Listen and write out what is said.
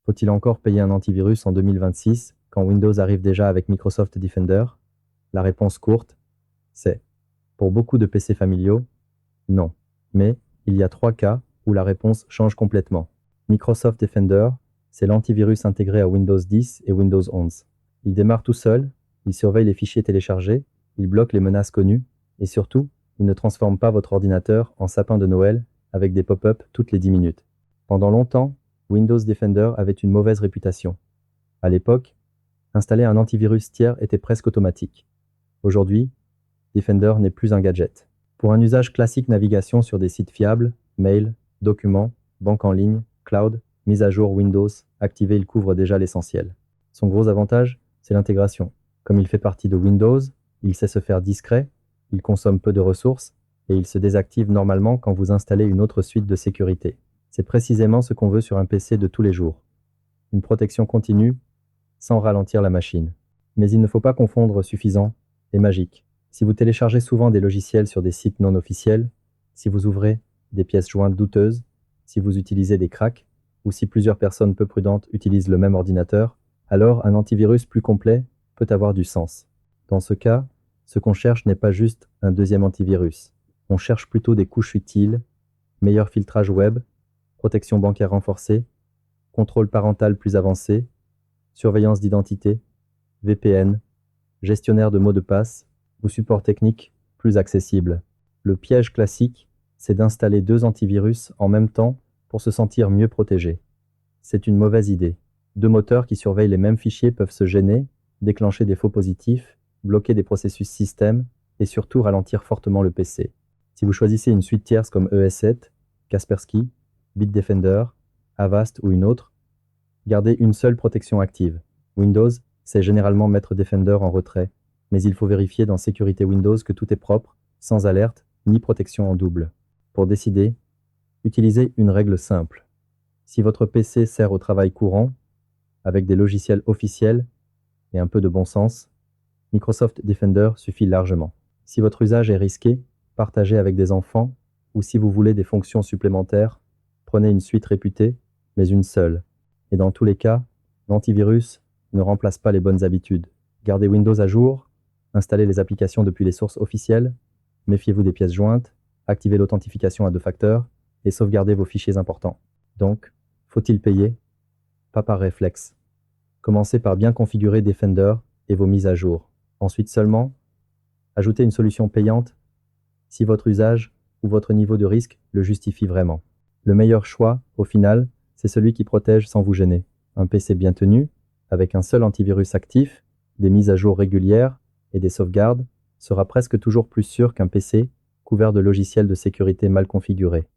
Faut-il encore payer un antivirus en 2026 quand Windows arrive déjà avec Microsoft Defender? La réponse courte, c'est, pour beaucoup de PC familiaux, non. Mais il y a 3 cas où la réponse change complètement. Microsoft Defender, c'est l'antivirus intégré à Windows 10 et Windows 11. Il démarre tout seul, il surveille les fichiers téléchargés, il bloque les menaces connues, et surtout, il ne transforme pas votre ordinateur en sapin de Noël avec des pop-up toutes les 10 minutes. Pendant longtemps, Windows Defender avait une mauvaise réputation. À l'époque, installer un antivirus tiers était presque automatique. Aujourd'hui, Defender n'est plus un gadget. Pour un usage classique navigation sur des sites fiables, mail, documents, banque en ligne, cloud, mise à jour Windows, activé, il couvre déjà l'essentiel. Son gros avantage, c'est l'intégration. Comme il fait partie de Windows, il sait se faire discret, il consomme peu de ressources et il se désactive normalement quand vous installez une autre suite de sécurité. C'est précisément ce qu'on veut sur un PC de tous les jours. Une protection continue, sans ralentir la machine. Mais il ne faut pas confondre suffisant et magique. Si vous téléchargez souvent des logiciels sur des sites non officiels, si vous ouvrez des pièces jointes douteuses, si vous utilisez des cracks, ou si plusieurs personnes peu prudentes utilisent le même ordinateur, alors un antivirus plus complet peut avoir du sens. Dans ce cas, ce qu'on cherche n'est pas juste un deuxième antivirus. On cherche plutôt des couches utiles, meilleur filtrage web, protection bancaire renforcée, contrôle parental plus avancé, surveillance d'identité, VPN, gestionnaire de mots de passe ou support technique plus accessible. Le piège classique, c'est d'installer 2 antivirus en même temps pour se sentir mieux protégé. C'est une mauvaise idée. 2 moteurs qui surveillent les mêmes fichiers peuvent se gêner, déclencher des faux positifs, bloquer des processus système et surtout ralentir fortement le PC. Si vous choisissez une suite tierce comme ES7, Kaspersky, Bitdefender, Avast ou une autre, gardez une seule protection active. Windows, c'est généralement mettre Defender en retrait, mais il faut vérifier dans Sécurité Windows que tout est propre, sans alerte ni protection en double. Pour décider, utilisez une règle simple. Si votre PC sert au travail courant, avec des logiciels officiels et un peu de bon sens, Microsoft Defender suffit largement. Si votre usage est risqué, partagez avec des enfants, ou si vous voulez des fonctions supplémentaires, prenez une suite réputée, mais une seule. Et dans tous les cas, l'antivirus ne remplace pas les bonnes habitudes. Gardez Windows à jour, installez les applications depuis les sources officielles, méfiez-vous des pièces jointes, activez l'authentification à 2 facteurs et sauvegardez vos fichiers importants. Donc, faut-il payer? Pas par réflexe. Commencez par bien configurer Defender et vos mises à jour. Ensuite seulement, ajoutez une solution payante si votre usage ou votre niveau de risque le justifie vraiment. Le meilleur choix, au final, c'est celui qui protège sans vous gêner. Un PC bien tenu, avec un seul antivirus actif, des mises à jour régulières et des sauvegardes, sera presque toujours plus sûr qu'un PC couvert de logiciels de sécurité mal configurés.